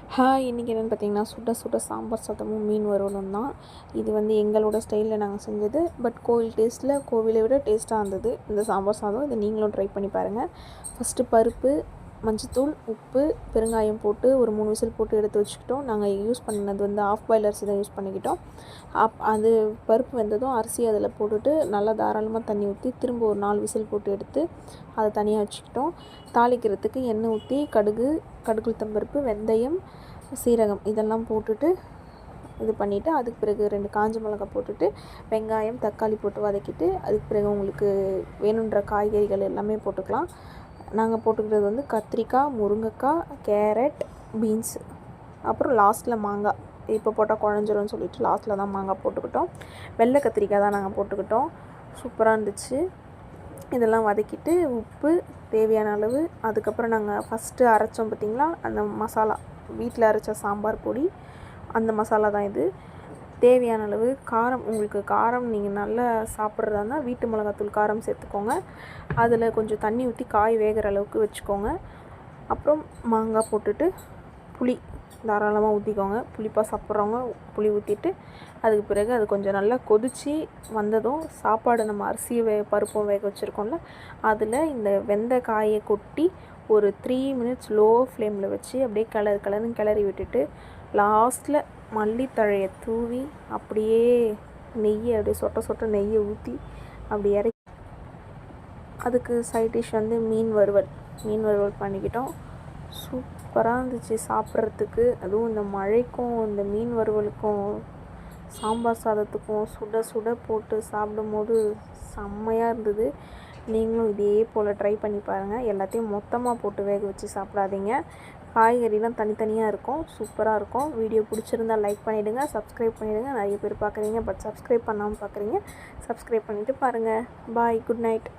இன்றைக்கி என்னென்னு பார்த்தீங்கன்னா, சுட சுட சாம்பார் சாதமும் மீன் வறுவலும் தான். இது வந்து எங்களோட ஸ்டைலில் நாங்கள் செஞ்சது. பட் கோவில் டேஸ்ட்டில் கோவிலை விட டேஸ்ட்டாக இருந்தது இந்த சாம்பார் சாதம். இதை நீங்களும் ட்ரை பண்ணி பாருங்கள். ஃபஸ்ட்டு பருப்பு, மஞ்சத்தூள், உப்பு, பெருங்காயம் போட்டு ஒரு 3 விசில் போட்டு எடுத்து வச்சுக்கிட்டோம். நாங்கள் யூஸ் பண்ணது வந்து ஆஃப் பாயில் அரிசி தான் யூஸ் பண்ணிக்கிட்டோம். அது பருப்பு வெந்ததும் அரிசி அதில் போட்டுட்டு நல்லா தாராளமாக தண்ணி ஊற்றி திரும்ப ஒரு 4 விசில் போட்டு எடுத்து அதை தனியாக வச்சுக்கிட்டோம். தாளிக்கிறதுக்கு எண்ணெய் ஊற்றி கடுகு உளுத்தம்பருப்பு, வெந்தயம், சீரகம் இதெல்லாம் போட்டுட்டு இது பண்ணிவிட்டு அதுக்கு பிறகு 2 காஞ்ச மிளகாய் போட்டுட்டு வெங்காயம், தக்காளி போட்டு வதக்கிட்டு அதுக்கு பிறகு உங்களுக்கு வேணுன்ற காய்கறிகள் எல்லாமே போட்டுக்கலாம். நாங்கள் போட்டுக்கிறது வந்து கத்திரிக்காய், முருங்கைக்காய், கேரட், பீன்ஸு, அப்புறம் லாஸ்ட்டில் மாங்காய். இப்போ போட்டால் குழஞ்சிரும்னு சொல்லிட்டு லாஸ்ட்டில் தான் மாங்காய் போட்டுக்கிட்டோம். வெள்ளை கத்திரிக்காய் தான் நாங்கள் போட்டுக்கிட்டோம். சூப்பராக இருந்துச்சு. இதெல்லாம் வதக்கிட்டு உப்பு தேவையான அளவு, அதுக்கப்புறம் நாங்கள் ஃபஸ்ட்டு அரைச்சோம் பார்த்திங்களா அந்த மசாலா, வீட்டில் அரைச்ச சாம்பார் பொடி, அந்த மசாலா தான் இது. தேவையான அளவு காரம், உங்களுக்கு காரம் நீங்கள் நல்லா சாப்பிட்றதா இருந்தால் வீட்டு மிளகாத்தூள் காரம் சேர்த்துக்கோங்க. அதில் கொஞ்சம் தண்ணி ஊற்றி காய் வேகிற அளவுக்கு வச்சுக்கோங்க. அப்புறம் மாங்காய் போட்டுட்டு புளி தாராளமாக ஊற்றிக்கோங்க. புளிப்பாக சாப்பிட்றவங்க புளி ஊற்றிட்டு அதுக்கு பிறகு அது கொஞ்சம் நல்லா கொதித்து வந்ததும் சாப்பாடு நம்ம அரிசியை பருப்பும் வேக வச்சுருக்கோம்ல அதில் இந்த வெந்த காயை கொட்டி ஒரு 3 மினிட்ஸ் லோ ஃப்ளேமில் வச்சு அப்படியே கிளறி விட்டுட்டு லாஸ்ட்டில் மல்லித்தழையை தூவி அப்படியே நெய்யை அப்படியே சொட்ட நெய்யை ஊற்றி அப்படி இறக்கி அதுக்கு சைட் டிஷ் வந்து மீன் வறுவல் பண்ணிக்கிட்டோம். சூப்பராக இருந்துச்சு சாப்பிட்றதுக்கு. அதுவும் இந்த மழைக்கும் இந்த மீன் வறுவலுக்கும் சாம்பார் சாதத்துக்கும் சுட சுட போட்டு சாப்பிடும்போது செம்மையாக இருந்தது. நீங்களும் இதே போல் ட்ரை பண்ணி பாருங்கள். எல்லாத்தையும் மொத்தமாக போட்டு வேக வச்சு சாப்பிடாதீங்க. காய்கறிலாம் தனித்தனியாக இருக்கும், சூப்பராக இருக்கும். வீடியோ பிடிச்சிருந்தால் லைக் பண்ணிவிடுங்க, சப்ஸ்கிரைப் பண்ணிவிடுங்க. நிறைய பேர் பார்க்குறீங்க பட் சப்ஸ்கிரைப் பண்ணாமல் பார்க்குறீங்க. சப்ஸ்கிரைப் பண்ணிவிட்டு பாருங்கள். பாய், குட் நைட்.